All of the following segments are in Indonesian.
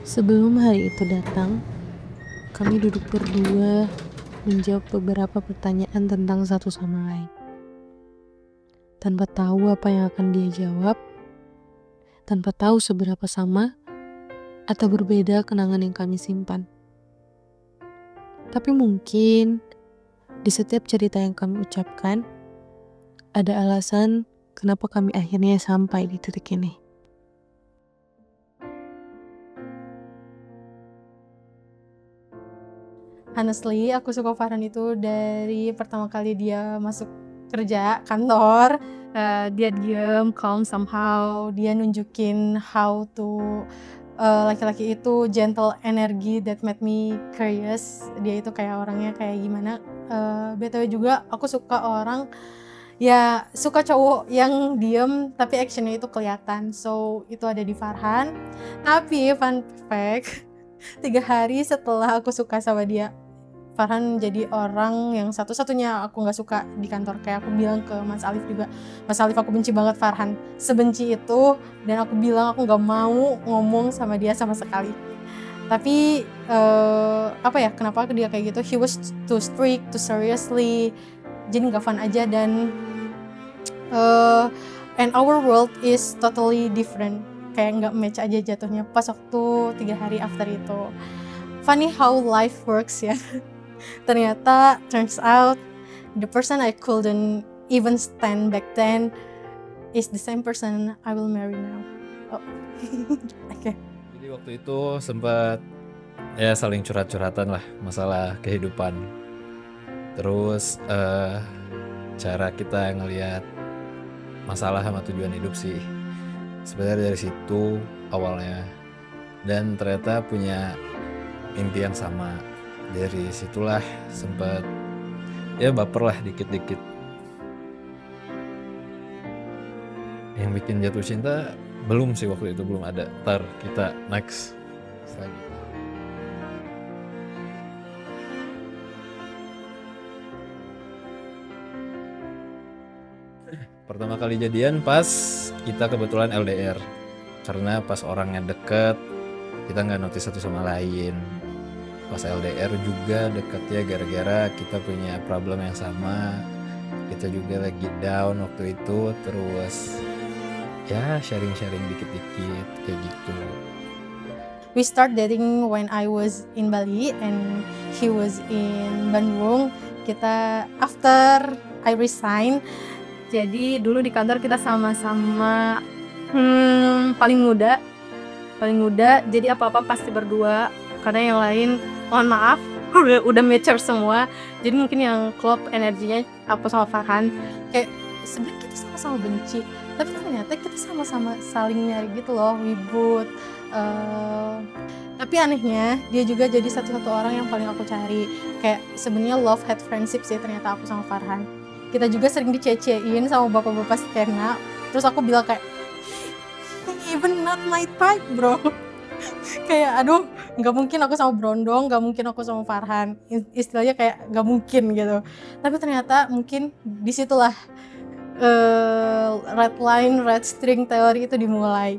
Sebelum hari itu datang, kami duduk berdua menjawab beberapa pertanyaan tentang satu sama lain. Tanpa tahu apa yang akan dia jawab, tanpa tahu seberapa sama atau berbeda kenangan yang kami simpan. Tapi mungkin di setiap cerita yang kami ucapkan, ada alasan kenapa kami akhirnya sampai di titik ini. Honestly, aku suka Farhan itu dari pertama kali dia masuk kerja kantor. Dia diem, calm somehow. Dia nunjukin how to laki-laki itu gentle energy that made me curious. Dia itu kayak orangnya kayak gimana. BTW juga aku suka orang ya suka cowok yang diem tapi actionnya itu kelihatan. So itu ada di Farhan. Tapi fun fact, 3 hari setelah aku suka sama dia, Farhan jadi orang yang satu-satunya aku gak suka di kantor. Kayak aku bilang ke Mas Alif juga, Mas Alif, aku benci banget Farhan, sebenci itu. Dan aku bilang aku gak mau ngomong sama dia sama sekali. Tapi apa ya, kenapa dia kayak gitu, he was too strict, too seriously, jadi gak fun aja. Dan and our world is totally different, kayak gak match aja jatuhnya pas waktu 3 hari after itu. Funny how life works ya. Ternyata turns out the person I couldn't even stand back then is the same person I will marry now. Oh. Okay. Jadi waktu itu sempat ya saling curhat-curhatan lah masalah kehidupan. Terus cara kita ngelihat masalah sama tujuan hidup sih. Sebenarnya dari situ awalnya. Dan ternyata punya mimpi yang sama. Dari situlah sempat ya baper lah dikit-dikit. Yang bikin jatuh cinta belum sih waktu itu, belum ada. Ntar kita next selanjutnya. Pertama kali jadian pas kita kebetulan LDR. Karena pas orangnya deket, kita nggak notice satu sama lain. Pas LDR juga deketnya gara-gara kita punya problem yang sama. Kita juga lagi down waktu itu, terus ya sharing-sharing dikit-dikit kayak gitu. We start dating when I was in Bali and he was in Bandung. Kita after I resign, jadi dulu di kantor kita sama-sama paling muda. Jadi apa-apa pasti berdua, karena yang lain mohon maaf udah mature semua. Jadi mungkin yang klop energinya aku sama Farhan, kayak sebenarnya kita sama-sama benci, tapi ternyata kita sama-sama saling nyari gitu loh, ribut. Tapi anehnya dia juga jadi satu-satu orang yang paling aku cari. Kayak sebenarnya love hate friendship sih ternyata aku sama Farhan. Kita juga sering dicecein sama bapak-bapak Stena. Terus aku bilang kayak, even not my type bro. Kayak aduh, gak mungkin aku sama Brondong, gak mungkin aku sama Farhan. Istilahnya kayak gak mungkin gitu. Tapi ternyata mungkin disitulah red line, red string teori itu dimulai.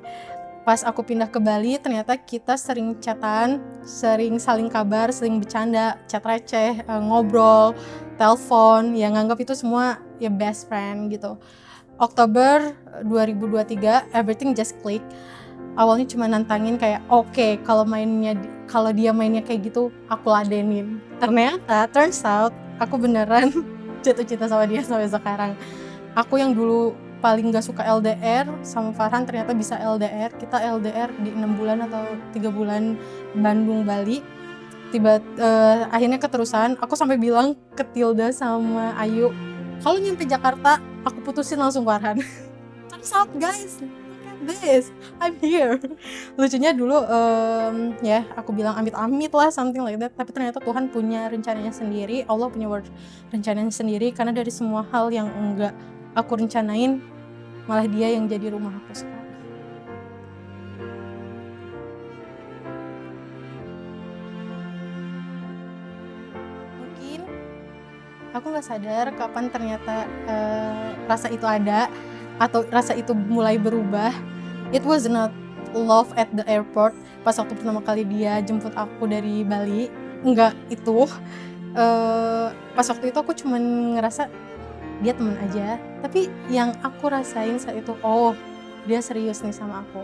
Pas aku pindah ke Bali, ternyata kita sering chatan, sering saling kabar, sering bercanda, chat receh, ngobrol, telepon, yang nganggap itu semua ya best friend gitu. Oktober 2023, everything just click. Awalnya cuma nantangin kayak oke, kalau dia mainnya kayak gitu aku ladenin. Ternyata turns out aku beneran jatuh cinta sama dia sampai sekarang. Aku yang dulu paling gak suka LDR sama Farhan ternyata bisa LDR. Kita LDR di 6 bulan atau 3 bulan Bandung Bali. Akhirnya keterusan. Aku sampai bilang ke Tilda sama Ayu, kalau nyampe Jakarta aku putusin langsung Farhan. Turns out guys, this, I'm here. Lucunya dulu ya aku bilang amit-amit lah, something like that. Tapi ternyata Tuhan punya rencananya sendiri, Allah punya rencananya sendiri. Karena dari semua hal yang enggak aku rencanain, malah dia yang jadi rumah aku sekarang. Mungkin aku gak sadar kapan ternyata rasa itu ada atau rasa itu mulai berubah. It was not love at the airport pas waktu pertama kali dia jemput aku dari Bali. Enggak itu. Pas waktu itu aku cuman ngerasa dia teman aja. Tapi yang aku rasain saat itu, oh dia serius nih sama aku.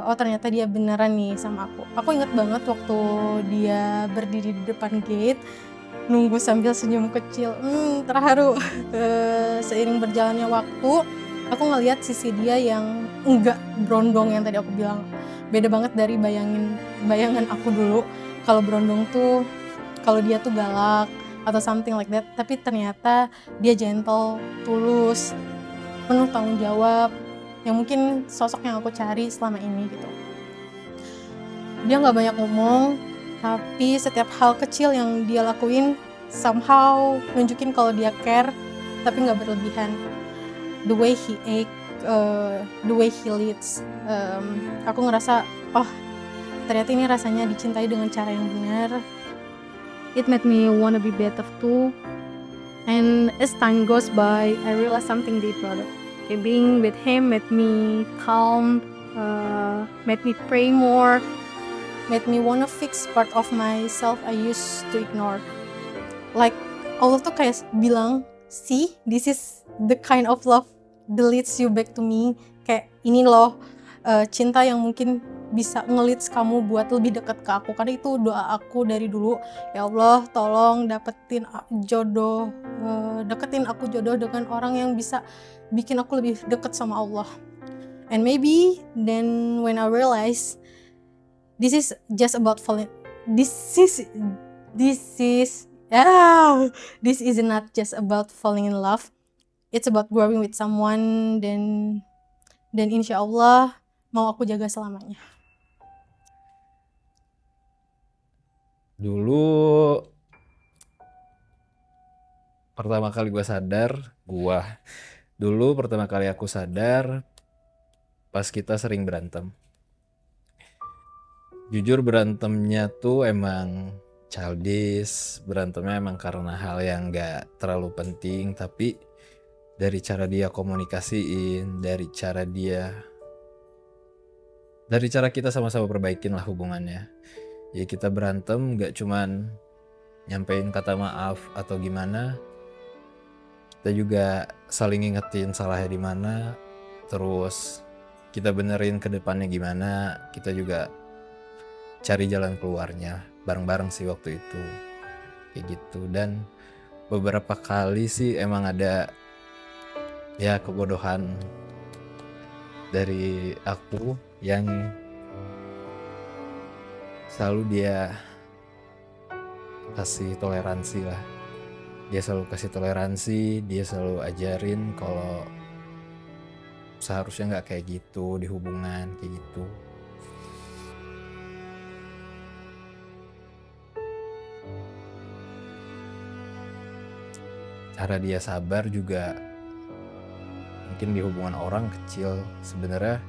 Oh ternyata dia beneran nih sama aku. Aku inget banget waktu dia berdiri di depan gate nunggu sambil senyum kecil, terharu. Seiring berjalannya waktu, aku ngeliat sisi dia yang enggak berondong yang tadi aku bilang. Beda banget dari bayangan aku dulu. Kalau berondong tuh, kalau dia tuh galak atau something like that. Tapi ternyata dia gentle, tulus, penuh tanggung jawab. Yang mungkin sosok yang aku cari selama ini gitu. Dia nggak banyak ngomong, tapi setiap hal kecil yang dia lakuin somehow nunjukin kalau dia care, tapi nggak berlebihan. The way he act, the way he leads, aku ngerasa, oh ternyata ini rasanya dicintai dengan cara yang benar. It made me wanna be better too. And as time goes by, I realized something deep about it. Okay, being with him made me calm, made me pray more, made me wanna fix part of myself I used to ignore. Like Allah tuh kayak bilang, see, this is the kind of love that leads you back to me. Kayak ini loh cinta yang mungkin bisa nge-leads kamu buat lebih dekat ke aku. Karena itu doa aku dari dulu. Ya Allah, tolong deketin aku jodoh dengan orang yang bisa bikin aku lebih dekat sama Allah. And maybe then when I realize this is not just about falling in love. It's about growing with someone dan insya Allah mau aku jaga selamanya. Dulu pertama kali aku sadar pas kita sering berantem. Jujur berantemnya tuh emang childish, berantemnya emang karena hal yang gak terlalu penting, tapi dari cara dia komunikasiin, dari cara kita sama-sama perbaikin lah hubungannya. Ya kita berantem gak cuman nyampein kata maaf atau gimana, kita juga saling ingetin salahnya di mana, terus kita benerin ke depannya gimana, kita juga cari jalan keluarnya bareng-bareng sih waktu itu. Kayak gitu. Dan beberapa kali sih emang ada ya kebodohan dari aku yang selalu dia kasih toleransi lah. Dia selalu kasih toleransi, dia selalu ajarin kalau seharusnya gak kayak gitu di hubungan, kayak gitu. Cara dia sabar juga mungkin di hubungan orang kecil, sebenarnya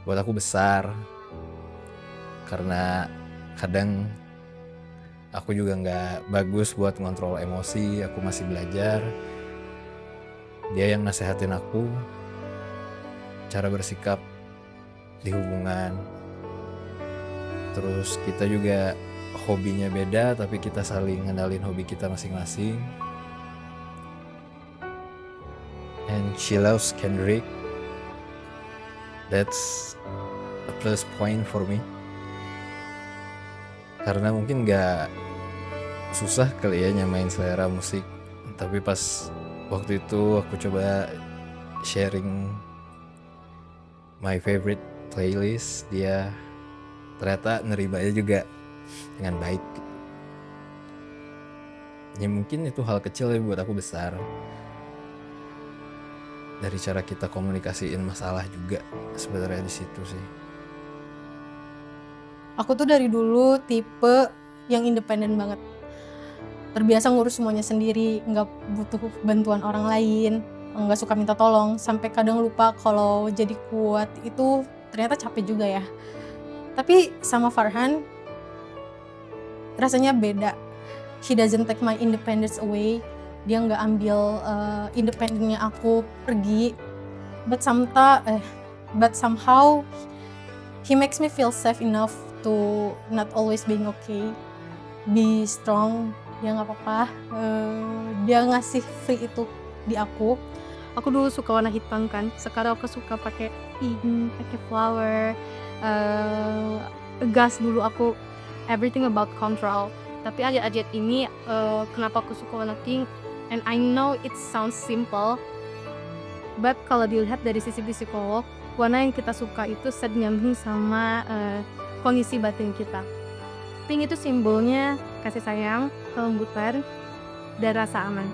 buat aku besar. Karena kadang aku juga gak bagus buat ngontrol emosi, aku masih belajar. Dia yang nasehatin aku cara bersikap di hubungan. Terus kita juga hobinya beda, tapi kita saling ngenalin hobi kita masing-masing. And she loves Kendrick. That's a plus point for me. Karena mungkin gak susah kali ya nyamain selera musik. Tapi pas waktu itu aku coba sharing my favorite playlist, dia ternyata nerimanya juga dengan baik. Ya mungkin itu hal kecil tapi buat aku besar. Dari cara kita komunikasiin masalah juga sebenarnya di situ sih. Aku tuh dari dulu tipe yang independen banget. Terbiasa ngurus semuanya sendiri, nggak butuh bantuan orang lain, nggak suka minta tolong, sampai kadang lupa kalau jadi kuat itu ternyata capek juga ya. Tapi sama Farhan rasanya beda. He doesn't take my independence away. Dia nggak ambil independennya aku pergi. But but somehow he makes me feel safe enough to not always being okay, be strong. Ya nggak apa-apa. Dia ngasih free itu di aku. Aku dulu suka warna hitam kan, sekarang aku suka pakai pink, pakai flower, gas. Dulu aku everything about control, tapi akhir-akhir ini kenapa aku suka warna pink, and I know it sounds simple, but kalau dilihat dari sisi psikolog, warna yang kita suka itu nyambung sama kondisi batin kita. Pink itu simbolnya kasih sayang, kelembutan, dan rasa aman.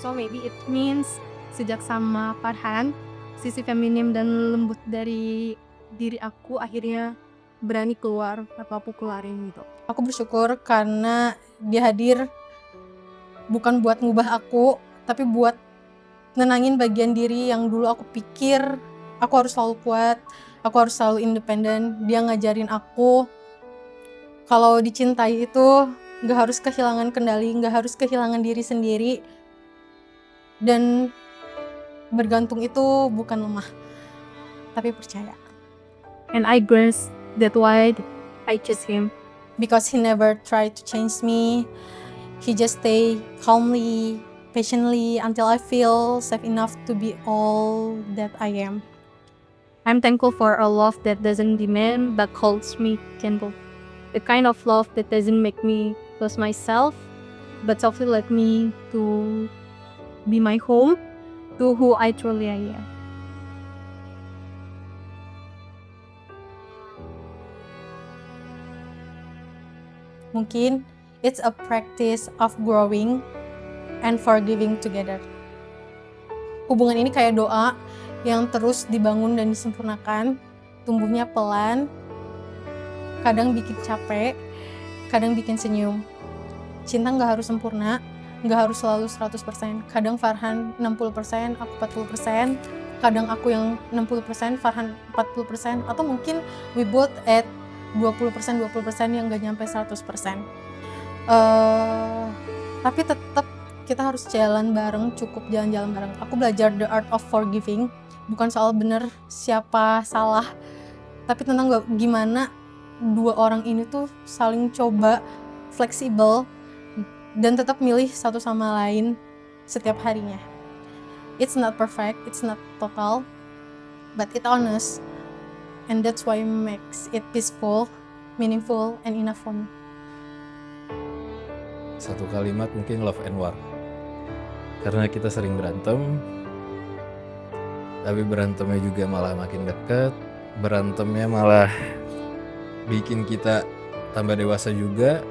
So maybe it means sejak sama Farhan, sisi feminim dan lembut dari diri aku akhirnya berani keluar, atau aku keluarin gitu. Aku bersyukur karena dia hadir bukan buat ngubah aku, tapi buat nenangin bagian diri yang dulu aku pikir aku harus selalu kuat, aku harus selalu independen. Dia ngajarin aku kalau dicintai itu gak harus kehilangan kendali, gak harus kehilangan diri sendiri, dan bergantung itu bukan lemah, tapi percaya. And I guess that's why I choose him. Because he never tried to change me. He just stay calmly, patiently until I feel safe enough to be all that I am. I'm thankful for a love that doesn't demand but holds me gentle. The kind of love that doesn't make me lose myself, but softly let me to be my home, to who I truly am. Mungkin it's a practice of growing and forgiving together. Hubungan ini kayak doa yang terus dibangun dan disempurnakan, tumbuhnya pelan, kadang bikin capek, kadang bikin senyum. Cinta gak harus sempurna, gak harus selalu 100%. Kadang Farhan 60%, aku 40%. Kadang aku yang 60%, Farhan 40%. Atau mungkin we both at 20% yang gak nyampe 100%. Tapi tetap kita harus jalan bareng, cukup jalan-jalan bareng. Aku belajar the art of forgiving. Bukan soal bener siapa salah, tapi tentang gimana dua orang ini tuh saling coba fleksibel dan tetap milih satu sama lain setiap harinya. It's not perfect, it's not total, but it's honest, and that's why makes it peaceful, meaningful, and enough for me. Satu kalimat mungkin love and war. Karena kita sering berantem, tapi berantemnya juga malah makin dekat, berantemnya malah bikin kita tambah dewasa juga.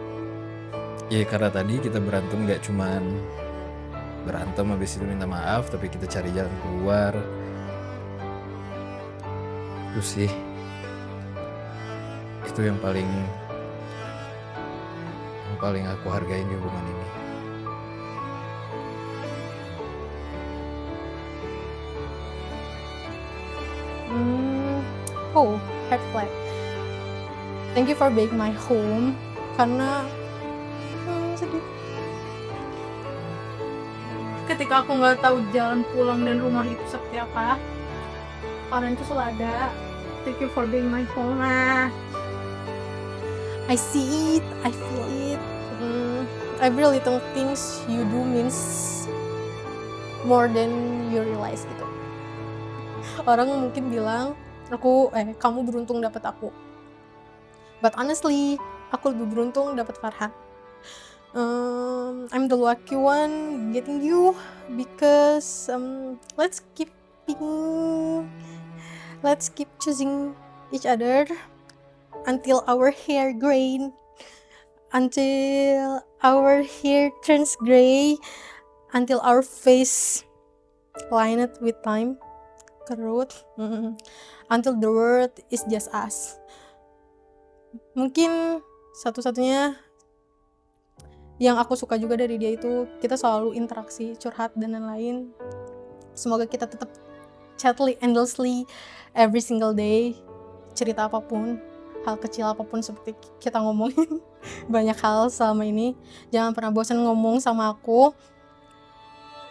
Ya karena tadi kita berantem gak cuman berantem habis itu minta maaf, tapi kita cari jalan keluar. Itu sih, itu yang paling aku hargain di hubungan ini. Oh, heart flat. Thank you for being my home. Karena sedih. Ketika aku nggak tahu jalan pulang dan rumah itu seperti apa, kalian itu selalu ada. Thank you for being my home. I see it, I feel it. Every little things you do means more than you realize gitu. Orang mungkin bilang kamu beruntung dapat aku. But honestly, aku lebih beruntung dapat Farhan. I'm the lucky one getting you because let's keep choosing each other until our hair gray, until our hair turns gray, until our face lined with time, kerut, until the world is just us. Mungkin satu-satunya yang aku suka juga dari dia itu kita selalu interaksi, curhat dan lain-lain. Semoga kita tetap chatly endlessly every single day, cerita apapun, hal kecil apapun seperti kita ngomongin banyak hal selama ini. Jangan pernah bosan ngomong sama aku,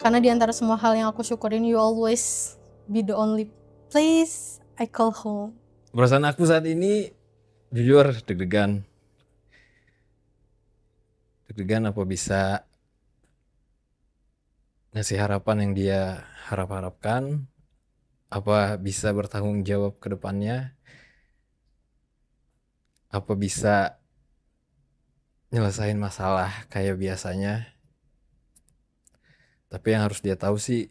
karena di antara semua hal yang aku syukurin, you always be the only place I call home. Perasaan aku saat ini jujur deg-degan. Deg-degan apa bisa ngasih harapan yang dia harap-harapkan, apa bisa bertanggung jawab ke depannya, apa bisa nyelesain masalah kayak biasanya. Tapi yang harus dia tahu sih,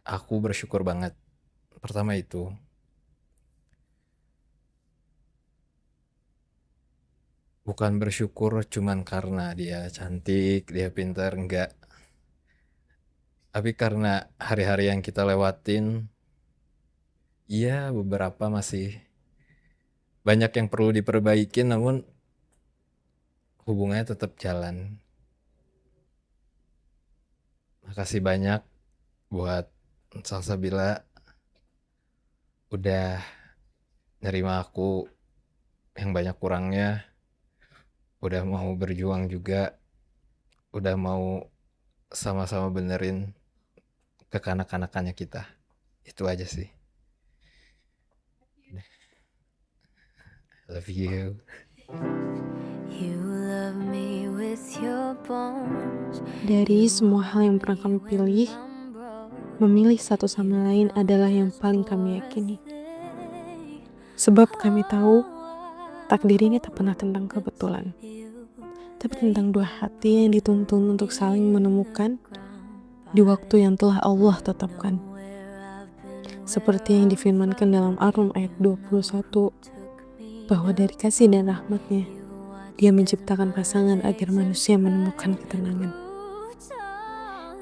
aku bersyukur banget. Pertama itu. Bukan bersyukur cuman karena dia cantik, dia pintar, enggak. Tapi karena hari-hari yang kita lewatin, iya beberapa masih banyak yang perlu diperbaikin, namun hubungannya tetap jalan. Makasih banyak buat Salsabila udah nerima aku yang banyak kurangnya, udah mau berjuang juga, udah mau sama-sama benerin kekanak-kanakannya kita. Itu aja sih. Love you. You love me with your bones. Dari semua hal yang pernah kami pilih, memilih satu sama lain adalah yang paling kami yakini. Sebab kami tahu takdir ini tak pernah tentang kebetulan, tapi tentang dua hati yang dituntun untuk saling menemukan di waktu yang telah Allah tetapkan. Seperti yang difirmankan dalam Ar-Rum ayat 21, bahwa dari kasih dan rahmatnya, Dia menciptakan pasangan agar manusia menemukan ketenangan.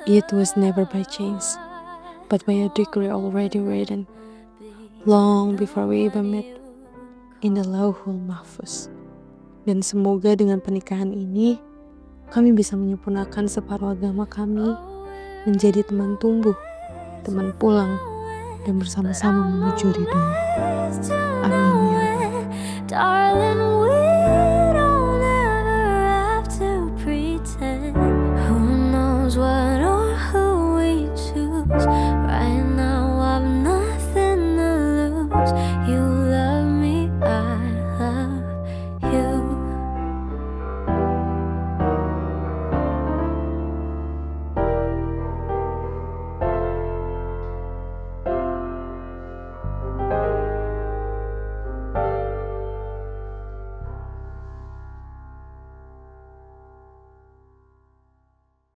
It was never by chance, but by a decree already written, long before we ever met, in the Lauhul Mahfuz. Dan semoga dengan pernikahan ini, kami bisa menyempurnakan separuh agama kami, menjadi teman tumbuh, teman pulang, dan bersama-sama menuju ridho. Amin ya Rabbal. Darling, we don't ever have to pretend. Who knows what or who we choose?